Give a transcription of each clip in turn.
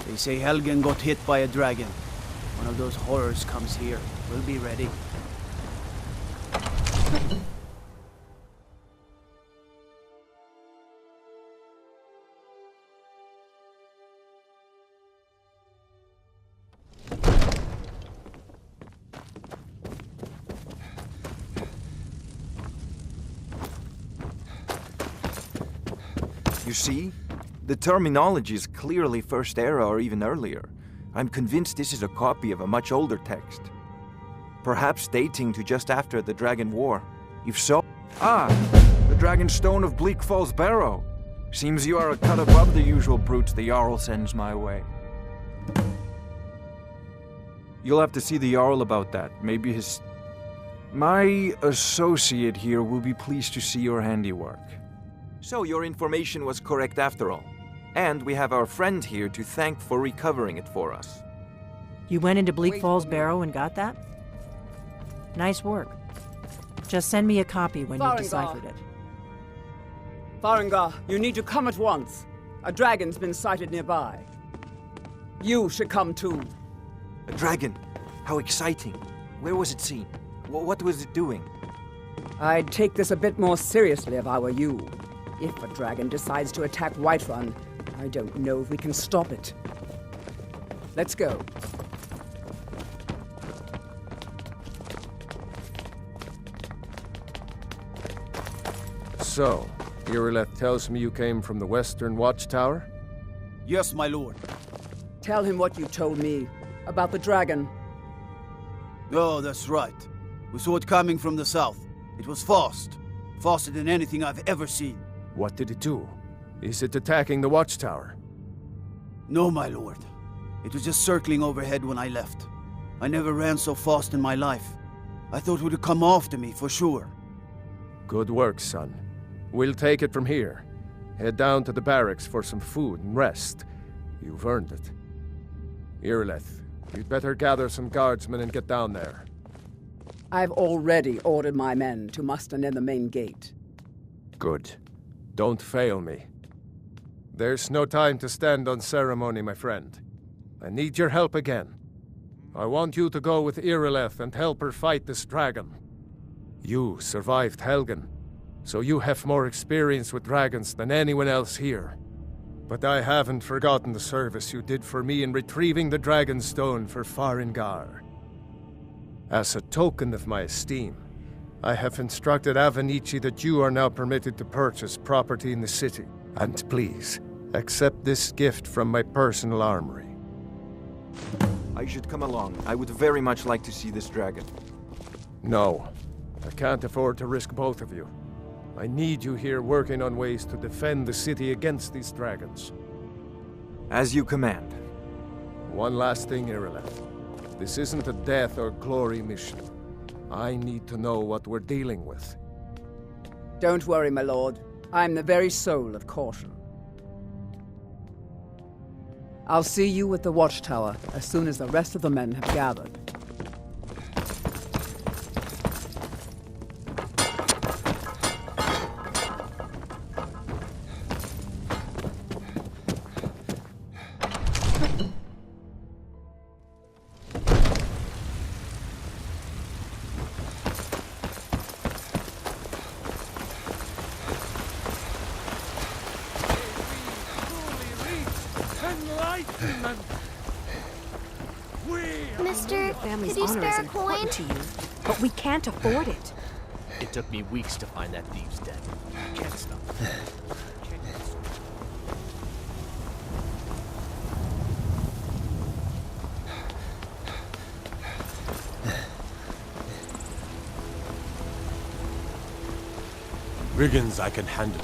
They say Helgen got hit by a dragon. One of those horrors comes here. We'll be ready. You see? The terminology is clearly First Era or even earlier. I'm convinced this is a copy of a much older text. Perhaps dating to just after the Dragon War. If so... Ah! The Dragon Stone of Bleak Falls Barrow. Seems you are a cut above the usual brutes the Jarl sends my way. You'll have to see the Jarl about that. Maybe his... My associate here will be pleased to see your handiwork. So your information was correct after all. And we have our friend here to thank for recovering it for us. You went into Bleak Falls Barrow and got that? Nice work. Just send me a copy when you've deciphered it. Farengar, you need to come at once. A dragon's been sighted nearby. You should come too. A dragon? How exciting. Where was it seen? What was it doing? I'd take this a bit more seriously if I were you. If a dragon decides to attack Whiterun, I don't know if we can stop it. Let's go. So, Irileth tells me you came from the Western Watchtower? Yes, my lord. Tell him what you told me about the dragon. Oh, that's right. We saw it coming from the south. It was fast. Faster than anything I've ever seen. What did it do? Is it attacking the Watchtower? No, my lord. It was just circling overhead when I left. I never ran so fast in my life. I thought it would come after me, for sure. Good work, son. We'll take it from here. Head down to the barracks for some food and rest. You've earned it. Irileth, you'd better gather some guardsmen and get down there. I've already ordered my men to muster near the main gate. Good. Don't fail me. There's no time to stand on ceremony, my friend. I need your help again. I want you to go with Irileth and help her fight this dragon. You survived Helgen, so you have more experience with dragons than anyone else here. But I haven't forgotten the service you did for me in retrieving the Dragon Stone for Farengar. As a token of my esteem, I have instructed Avenici that you are now permitted to purchase property in the city. And please, accept this gift from my personal armory. I should come along. I would very much like to see this dragon. No, I can't afford to risk both of you. I need you here working on ways to defend the city against these dragons. As you command. One last thing, Irileth. This isn't a death or glory mission. I need to know what we're dealing with. Don't worry, my lord. I'm the very soul of caution. I'll see you at the Watchtower as soon as the rest of the men have gathered. Mister, could you spare a coin? To you, but we can't afford it. It took me weeks to find that thieves' den. I can't stop. Riggins I can handle.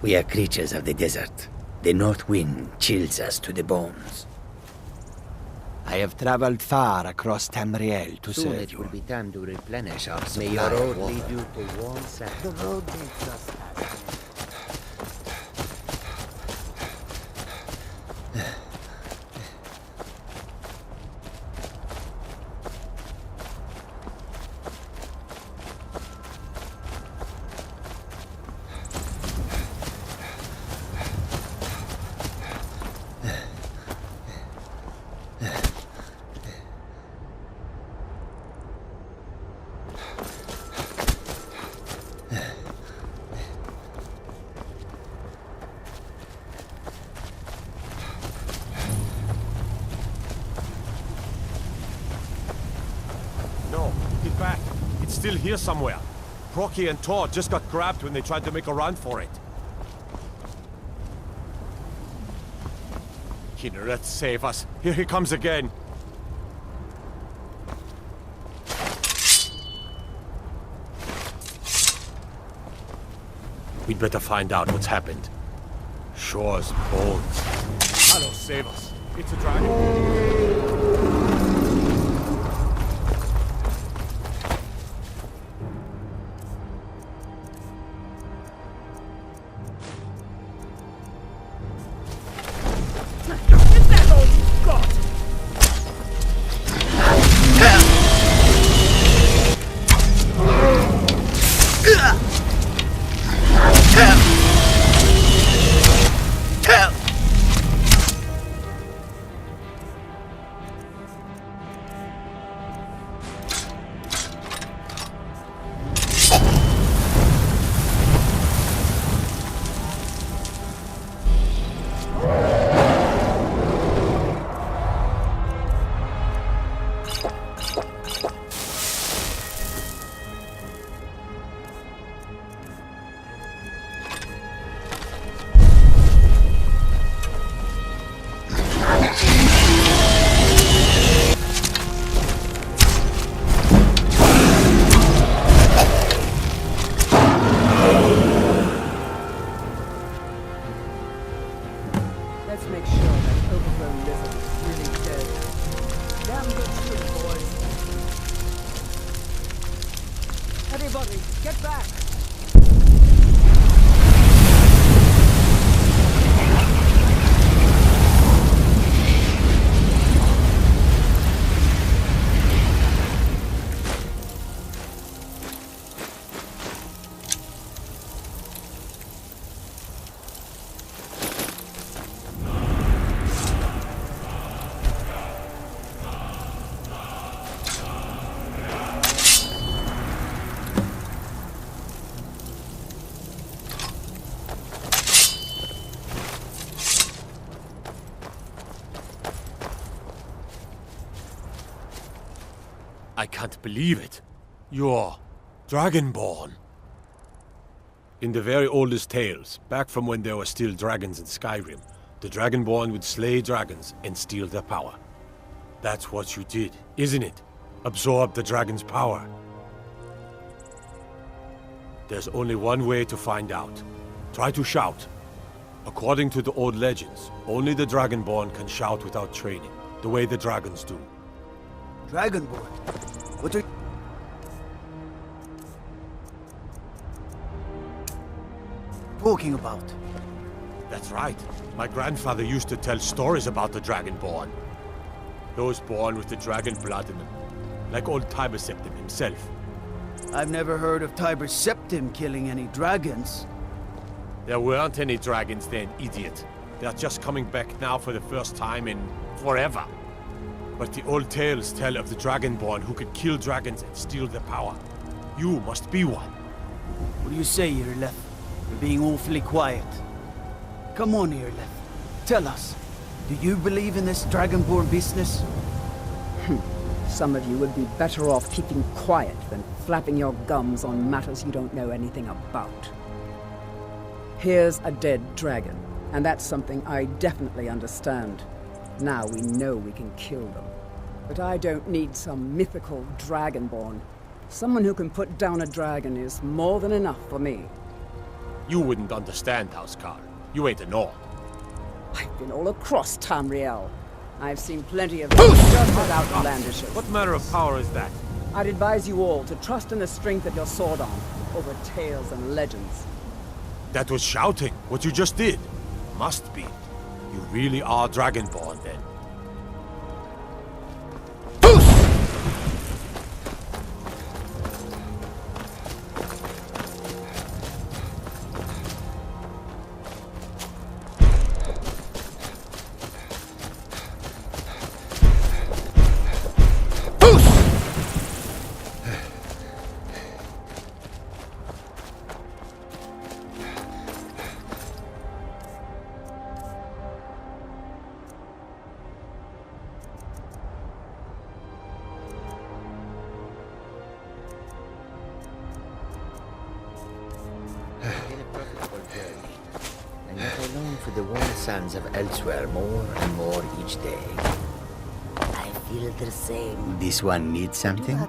We are creatures of the desert. The north wind chills us to the bones. I have traveled far across Tamriel to Soon serve it you. will be time to replenish our supply. May your road of lead water. you to warm sand. The road takes us No, get back. It's still here somewhere. Procky and Todd just got grabbed when they tried to make a run for it. Kinneret, save us. Here he comes again. We'd better find out what's happened. Shore's bones. Hello, save us. It's a dragon. Let's make sure that overgrown lizard is really dead. Damn good shooting, boys. Everybody, get back! I can't believe it. You're Dragonborn. In the very oldest tales, back from when there were still dragons in Skyrim, the Dragonborn would slay dragons and steal their power. That's what you did, isn't it? Absorb the dragon's power. There's only one way to find out. Try to shout. According to the old legends, only the Dragonborn can shout without training, the way the dragons do. Dragonborn? What are you talking about? That's right. My grandfather used to tell stories about the Dragonborn. Those born with the dragon blood in them, like old Tiber Septim himself. I've never heard of Tiber Septim killing any dragons. There weren't any dragons then, idiot. They're just coming back now for the first time in forever. But the old tales tell of the Dragonborn who could kill dragons and steal their power. You must be one. What do you say, Irleth? You're being awfully quiet. Come on, Irleth. Tell us. Do you believe in this Dragonborn business? Some of you would be better off keeping quiet than flapping your gums on matters you don't know anything about. Here's a dead dragon, and that's something I definitely understand. Now we know we can kill them. But I don't need some mythical Dragonborn. Someone who can put down a dragon is more than enough for me. You wouldn't understand, Housecarl. You ain't a Norn. I've been all across Tamriel. I've seen plenty of them just as outlandish as What manner of power is that? I'd advise you all to trust in the strength of your sword arm over tales and legends. That was shouting, what you just did. Must be. You really are Dragonborn, then. And yet I long for the warm sands of elsewhere more and more each day. I feel the same. This one needs something?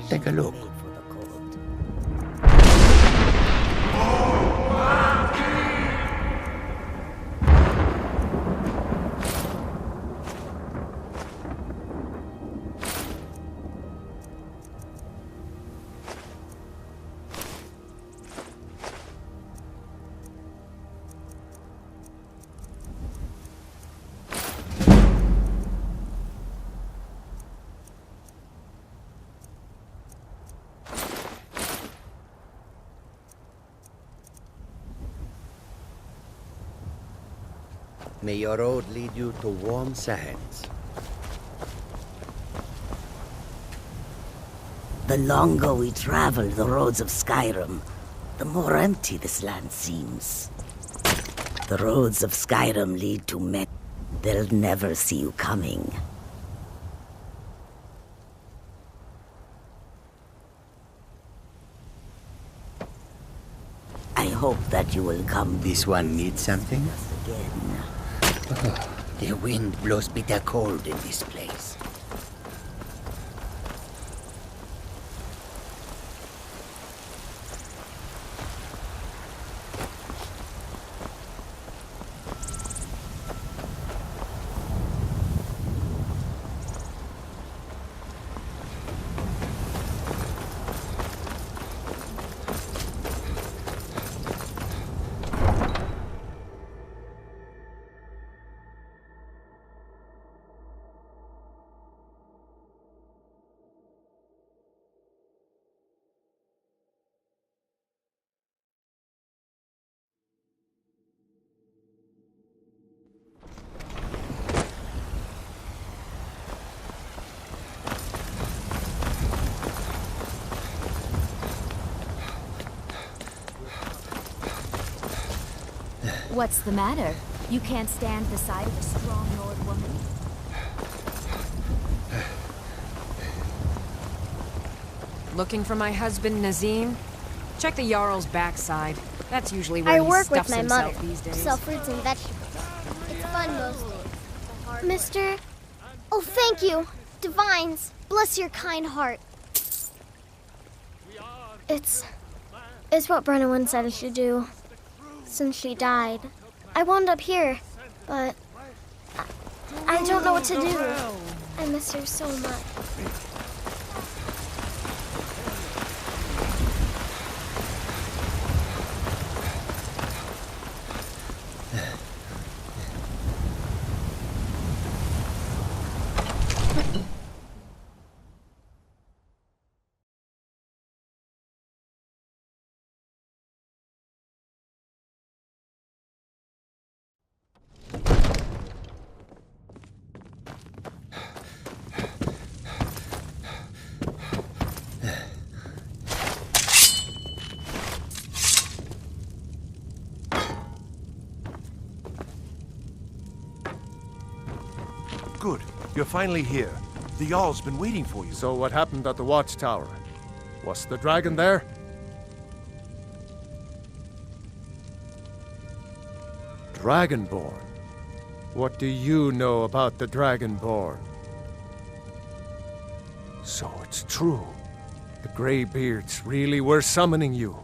Take a look. May your road lead you to warm sands. The longer we travel the roads of Skyrim, the more empty this land seems. The roads of Skyrim lead to men. They'll never see you coming. I hope that you will come. This one needs something? Again. Oh, the wind blows bitter cold in this place. What's the matter? You can't stand beside a strong Nord woman? Looking for my husband, Nazim? Check the Jarl's backside. That's usually where I he work with stuffs my himself mother. these days. Sell fruits and vegetables. It's fun most days. Mister? Oh, thank you. Divines, bless your kind heart. It's what Brenna said I should do. Since she died. I wound up here, but I don't know what to do. I miss her so much. Good. You're finally here. The Jarl's been waiting for you. So what happened at the watchtower? Was the dragon there? Dragonborn? What do you know about the Dragonborn? So it's true. The Greybeards really were summoning you.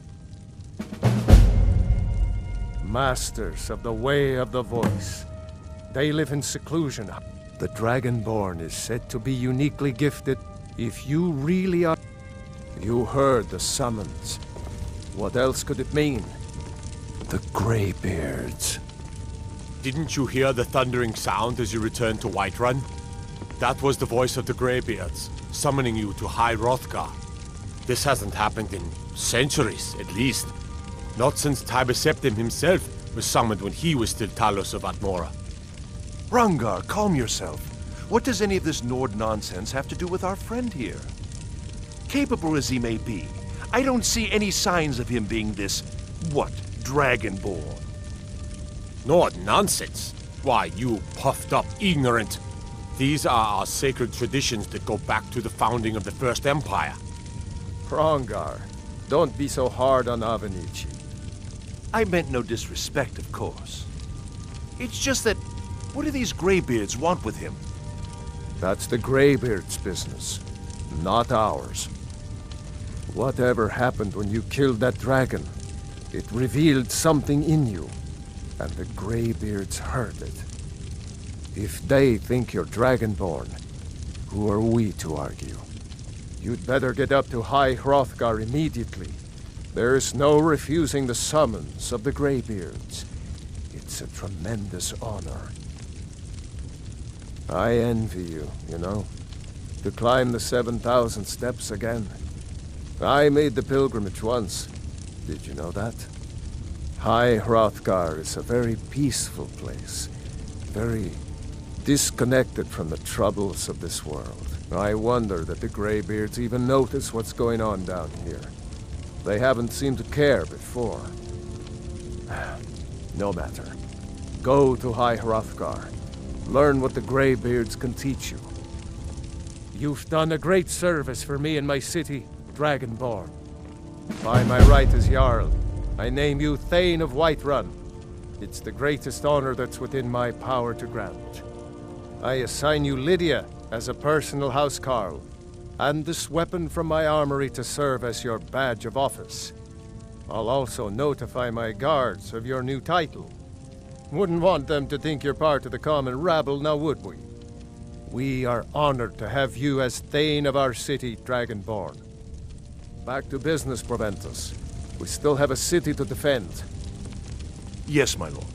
masters of the way of the voice. They live in seclusion. The Dragonborn is said to be uniquely gifted. If you really are... You heard the summons. What else could it mean? The Greybeards. Didn't you hear the thundering sound as you returned to Whiterun? That was the voice of the Greybeards, summoning you to High Hrothgar. This hasn't happened in centuries, at least. Not since Tiber Septim himself was summoned when he was still Talos of Atmora. Rungar, calm yourself. What does any of this Nord nonsense have to do with our friend here? Capable as he may be, I don't see any signs of him being this, Dragonborn. Nord nonsense? Why, you puffed up ignorant. These are our sacred traditions that go back to the founding of the First Empire. Hrongar, don't be so hard on Avenici. I meant no disrespect, of course. It's just that, what do these Greybeards want with him? That's the Greybeards' business, not ours. Whatever happened when you killed that dragon, it revealed something in you, and the Greybeards heard it. If they think you're Dragonborn, who are we to argue? You'd better get up to High Hrothgar immediately. There's no refusing the summons of the Greybeards. It's a tremendous honor. I envy you, you know, to climb the 7,000 steps again. I made the pilgrimage once. Did you know that? High Hrothgar is a very peaceful place. Very disconnected from the troubles of this world. I wonder that the Greybeards even notice what's going on down here. They haven't seemed to care before. No matter. Go to High Hrothgar. Learn what the Greybeards can teach you. You've done a great service for me and my city, Dragonborn. By my right as Jarl, I name you Thane of Whiterun. It's the greatest honor that's within my power to grant. I assign you Lydia as a personal housecarl, and this weapon from my armory to serve as your badge of office. I'll also notify my guards of your new title. Wouldn't want them to think you're part of the common rabble, now would we? We are honored to have you as Thane of our city, Dragonborn. Back to business, Proventus. We still have a city to defend. Yes, my lord.